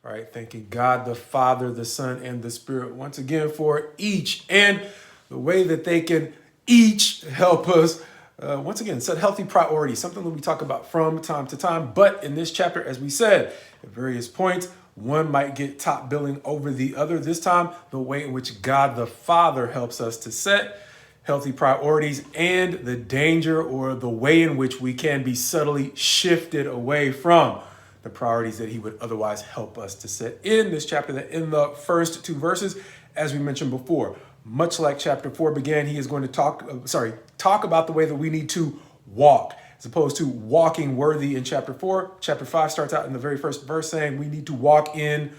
All right, thanking God, the Father, the Son, and the Spirit once again for each and the way that they can each help us, once again, set healthy priorities, something that we talk about from time to time. But in this chapter, as we said, at various points, one might get top billing over the other. This time, the way in which God the Father helps us to set healthy priorities and the danger or the way in which we can be subtly shifted away from the priorities that he would otherwise help us to set in this chapter. That in the first two verses, as we mentioned before, much like chapter 4 began, he is going to talk about the way that we need to walk, as opposed to walking worthy in chapter 4. Chapter 5 starts out in the very first verse saying we need to walk in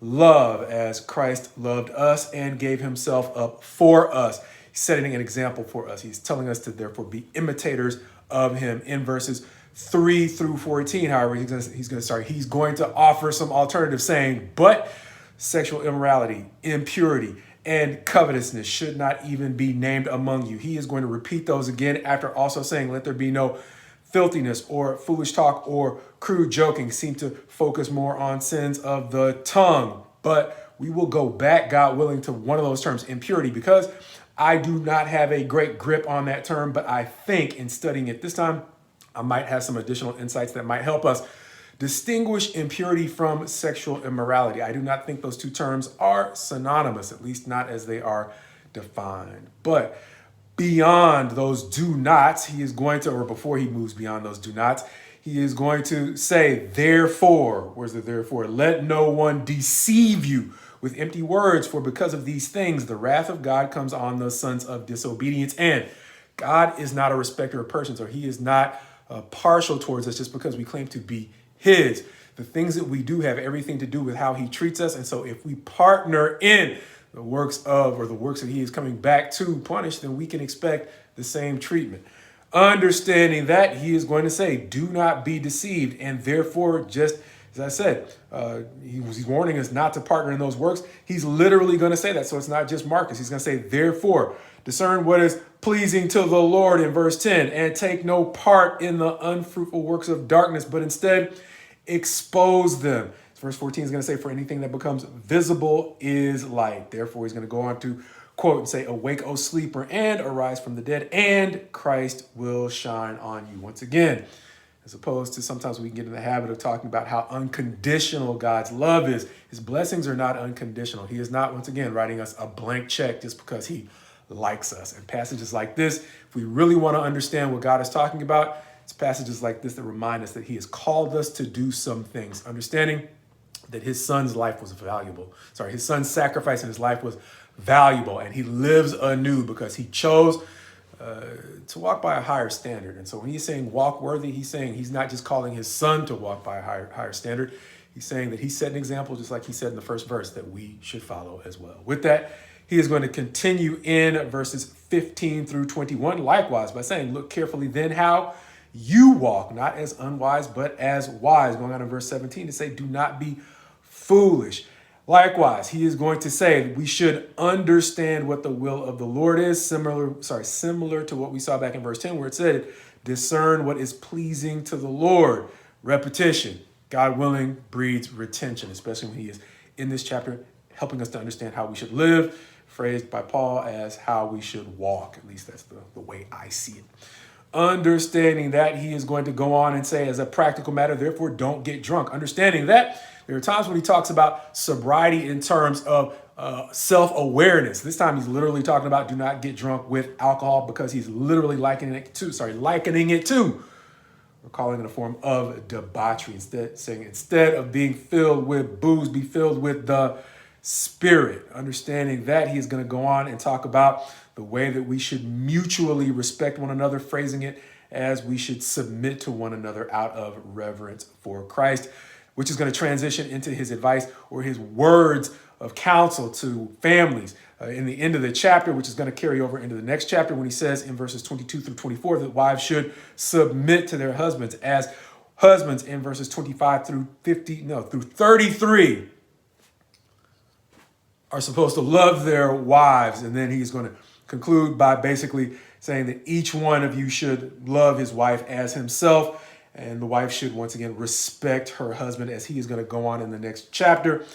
love as Christ loved us and gave himself up for us. He's setting an example for us. He's telling us to therefore be imitators of him. In verses 3 through 14, however, he's going to offer some alternative, saying, but sexual immorality, impurity, and covetousness should not even be named among you. He is going to repeat those again after also saying, let there be no filthiness or foolish talk or crude joking. Seem to focus more on sins of the tongue. But we will go back, God willing, to one of those terms, impurity, because I do not have a great grip on that term, but I think in studying it this time, I might have some additional insights that might help us distinguish impurity from sexual immorality. I do not think those two terms are synonymous, at least not as they are defined. But beyond those do nots, he is going to, or before he moves beyond those do nots, he is going to say, therefore, where's the therefore? Let no one deceive you with empty words, for because of these things, the wrath of God comes on the sons of disobedience. And God is not a respecter of persons, or he is not partial towards us just because we claim to be his. The things that we do have everything to do with how he treats us. And so if we partner in the works of, or the works that he is coming back to punish, then we can expect the same treatment. Understanding that, he is going to say, do not be deceived. And therefore, just as I said, he's warning us not to partner in those works. He's literally going to say that. So it's not just Marcus. He's going to say, therefore, discern what is pleasing to the Lord in verse 10, and take no part in the unfruitful works of darkness, but instead expose them. Verse 14 is going to say, for anything that becomes visible is light. Therefore, he's going to go on to quote and say, awake, O sleeper, and arise from the dead, and Christ will shine on you. Once again, as opposed to sometimes we can get in the habit of talking about how unconditional God's love is. His blessings are not unconditional. He is not, once again, writing us a blank check just because he likes us. And passages like this, if we really want to understand what God is talking about, it's passages like this that remind us that he has called us to do some things, understanding that his son's life was valuable. His son's sacrifice in his life was valuable, and he lives anew because he chose to walk by a higher standard. And so when he's saying walk worthy, he's saying he's not just calling his son to walk by a higher standard. He's saying that he set an example, just like he said in the first verse, that we should follow as well. With that, he is going to continue in verses 15 through 21, likewise, by saying, look carefully then how you walk, not as unwise, but as wise. Going on in verse 17 to say, do not be foolish. Likewise, he is going to say we should understand what the will of the Lord is, similar to what we saw back in verse 10, where it said, discern what is pleasing to the Lord. Repetition, God willing, breeds retention, especially when he is in this chapter helping us to understand how we should live, phrased by Paul as how we should walk. At least that's the way I see it. Understanding that, he is going to go on and say, as a practical matter, therefore don't get drunk. Understanding that there are times when he talks about sobriety in terms of self-awareness. This time he's literally talking about do not get drunk with alcohol, because he's literally likening it to, or calling it a form of debauchery. Instead of being filled with booze, be filled with the Spirit. Understanding that, he is going to go on and talk about the way that we should mutually respect one another, phrasing it as we should submit to one another out of reverence for Christ, which is going to transition into his advice or his words of counsel to families in the end of the chapter, which is going to carry over into the next chapter when he says in verses 22 through 24 that wives should submit to their husbands, as husbands in verses 25 through 33 are supposed to love their wives. And then he's going to conclude by basically saying that each one of you should love his wife as himself. And the wife should, once again, respect her husband, as he is going to go on in the next chapter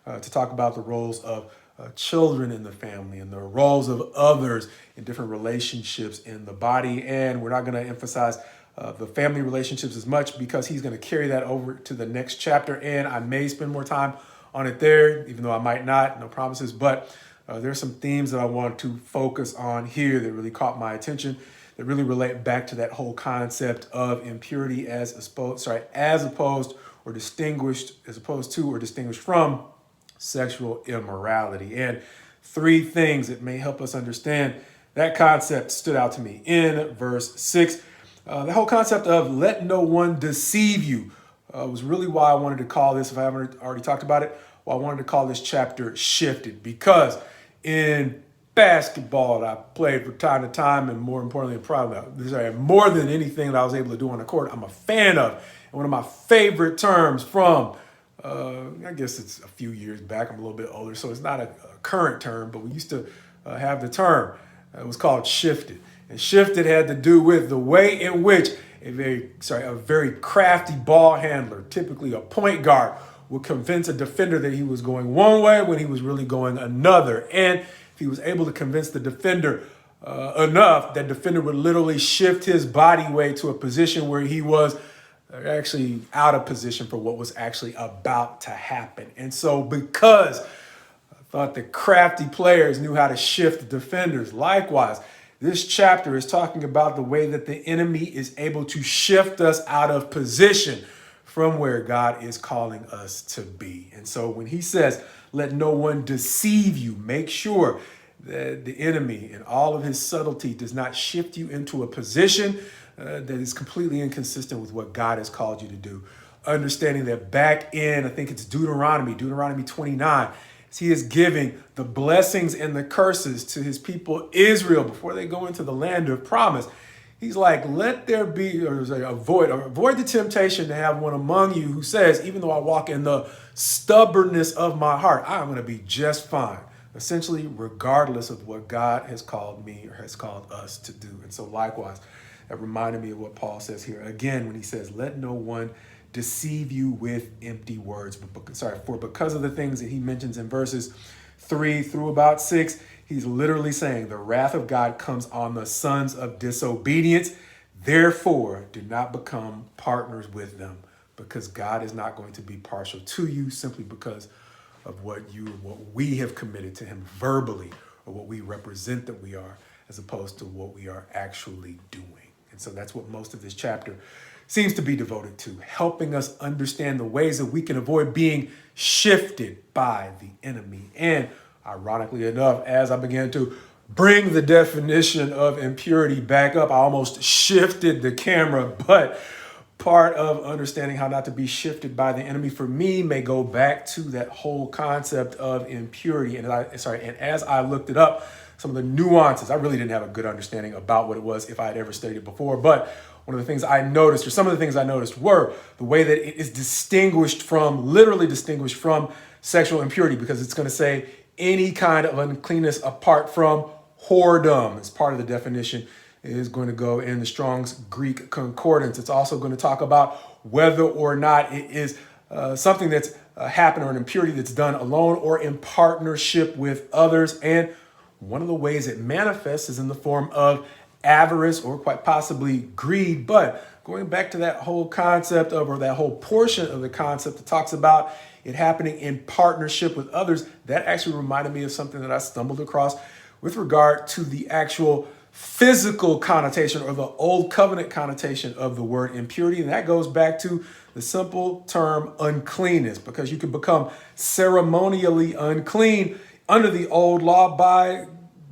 to talk about the roles of children in the family and the roles of others in different relationships in the body. And we're not going to emphasize the family relationships as much because he's going to carry that over to the next chapter. And I may spend more time on it there, even though I might not, no promises. But there's some themes that I want to focus on here that really caught my attention, that really relate back to that whole concept of impurity as opposed to or distinguished from sexual immorality. And three things that may help us understand that concept stood out to me in verse 6. The whole concept of let no one deceive you was really why I wanted to call this, if I haven't already talked about it, why I wanted to call this chapter Shifted. Because in basketball that I played from time to time, and more importantly, probably more than anything that I was able to do on the court, I'm a fan of. And one of my favorite terms from, I guess it's a few years back, I'm a little bit older, so it's not a current term, but we used to have the term. It was called shifted. And shifted had to do with the way in which a very crafty ball handler, typically a point guard, would convince a defender that he was going one way when he was really going another. And if he was able to convince the defender enough, that defender would literally shift his body weight to a position where he was actually out of position for what was actually about to happen. And so because I thought the crafty players knew how to shift the defenders, likewise, this chapter is talking about the way that the enemy is able to shift us out of position from where God is calling us to be. And so when he says, let no one deceive you, make sure that the enemy in all of his subtlety does not shift you into a position that is completely inconsistent with what God has called you to do. Understanding that back in, I think it's Deuteronomy 29, he is giving the blessings and the curses to his people Israel before they go into the land of promise. He's like, let there be, avoid the temptation to have one among you who says, even though I walk in the stubbornness of my heart, I'm going to be just fine. Essentially, regardless of what God has called me or has called us to do. And so likewise, that reminded me of what Paul says here again when he says, let no one deceive you with empty words. For because of the things that he mentions in verses 3 through about 6, he's literally saying the wrath of God comes on the sons of disobedience. Therefore, do not become partners with them, because God is not going to be partial to you simply because of what we have committed to him verbally, or what we represent that we are, as opposed to what we are actually doing. And so that's what most of this chapter seems to be devoted to, helping us understand the ways that we can avoid being shifted by the enemy. And ironically enough, as I began to bring the definition of impurity back up, I almost shifted the camera, but part of understanding how not to be shifted by the enemy for me may go back to that whole concept of impurity. And as I looked it up, some of the nuances, I really didn't have a good understanding about what it was if I had ever studied it before. But one of the things I noticed, or some of the things I noticed, were the way that it is literally distinguished from sexual impurity, because it's going to say any kind of uncleanness apart from whoredom as part of the definition is going to go in the Strong's Greek Concordance. It's also going to talk about whether or not it is something that's happened, or an impurity that's done alone or in partnership with others. And one of the ways it manifests is in the form of avarice, or quite possibly greed. But going back to that whole concept of, or that whole portion of the concept that talks about it happening in partnership with others, that actually reminded me of something that I stumbled across with regard to the actual physical connotation, or the old covenant connotation of the word impurity. And that goes back to the simple term uncleanness, because you can become ceremonially unclean under the old law by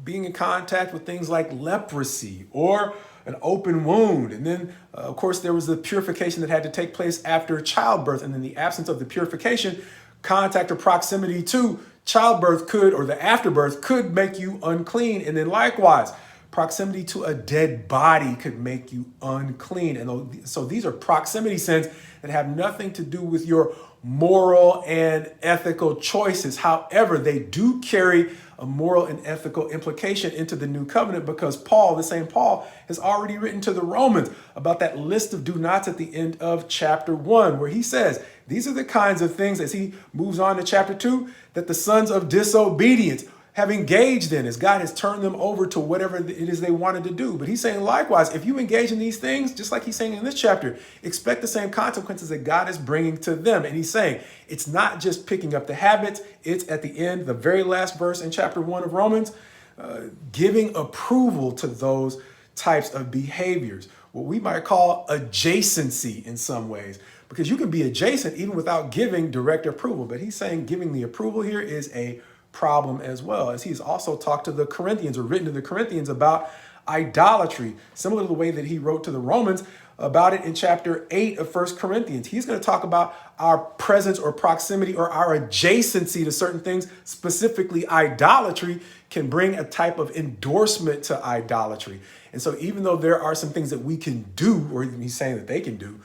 being in contact with things like leprosy or an open wound. And then, of course, there was the purification that had to take place after childbirth. And in the absence of the purification, contact or proximity to childbirth or the afterbirth could make you unclean. And then likewise, proximity to a dead body could make you unclean. And so these are proximity sins that have nothing to do with your moral and ethical choices. However, they do carry a moral and ethical implication into the new covenant, because Paul, the same Paul, has already written to the Romans about that list of do nots at the end of chapter 1, where he says, these are the kinds of things, as he moves on to chapter 2, that the sons of disobedience have engaged in, as God has turned them over to whatever it is they wanted to do. But he's saying, likewise, if you engage in these things, just like he's saying in this chapter, expect the same consequences that God is bringing to them. And he's saying it's not just picking up the habits, it's at the end, the very last verse in chapter 1 of Romans, giving approval to those types of behaviors, what we might call adjacency in some ways, because you can be adjacent even without giving direct approval. But he's saying giving the approval here is a problem as well, as he's also talked to the Corinthians, or written to the Corinthians, about idolatry, similar to the way that he wrote to the Romans about it in chapter 8 of 1 Corinthians. He's going to talk about our presence or proximity or our adjacency to certain things, specifically idolatry, can bring a type of endorsement to idolatry. And so even though there are some things that we can do, or he's saying that they can do,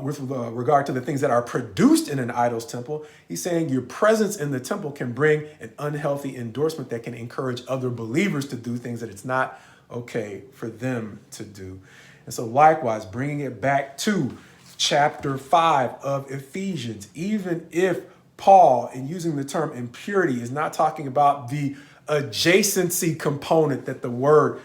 with regard to the things that are produced in an idol's temple, he's saying your presence in the temple can bring an unhealthy endorsement that can encourage other believers to do things that it's not okay for them to do. And so likewise, bringing it back to chapter 5 of Ephesians, even if Paul, in using the term impurity, is not talking about the adjacency component that the word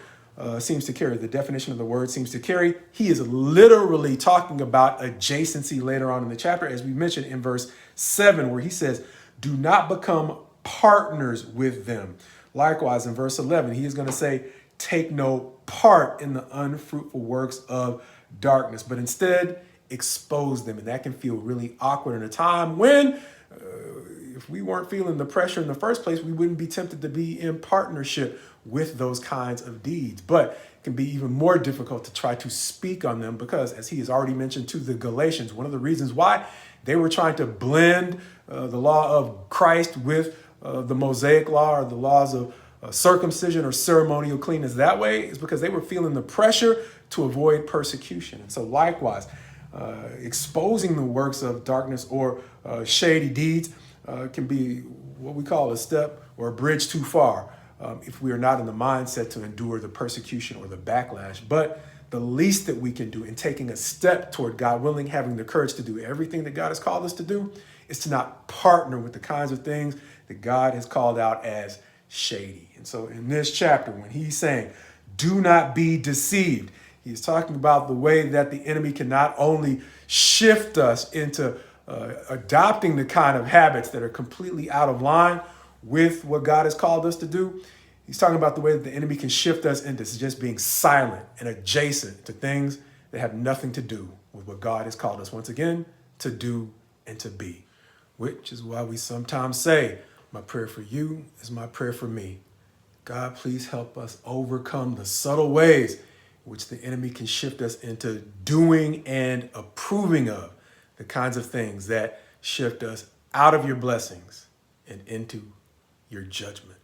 seems to carry, the definition of the word seems to carry, he is literally talking about adjacency later on in the chapter, as we mentioned in verse 7, where he says, do not become partners with them. Likewise, in verse 11, he is going to say, take no part in the unfruitful works of darkness, but instead expose them. And that can feel really awkward in a time when, if we weren't feeling the pressure in the first place, we wouldn't be tempted to be in partnership with those kinds of deeds. But it can be even more difficult to try to speak on them, because, as he has already mentioned to the Galatians, one of the reasons why they were trying to blend the law of Christ with the Mosaic law, or the laws of circumcision or ceremonial cleanness that way, is because they were feeling the pressure to avoid persecution. And so likewise, exposing the works of darkness or shady deeds can be what we call a step or a bridge too far, if we are not in the mindset to endure the persecution or the backlash. But the least that we can do in taking a step toward God willing, having the courage to do everything that God has called us to do, is to not partner with the kinds of things that God has called out as shady. And so in this chapter, when he's saying, do not be deceived, he's talking about the way that the enemy can not only shift us into adopting the kind of habits that are completely out of line with what God has called us to do. He's talking about the way that the enemy can shift us into just being silent and adjacent to things that have nothing to do with what God has called us, once again, to do and to be. Which is why we sometimes say, my prayer for you is my prayer for me. God, please help us overcome the subtle ways in which the enemy can shift us into doing and approving of the kinds of things that shift us out of your blessings and into your judgment.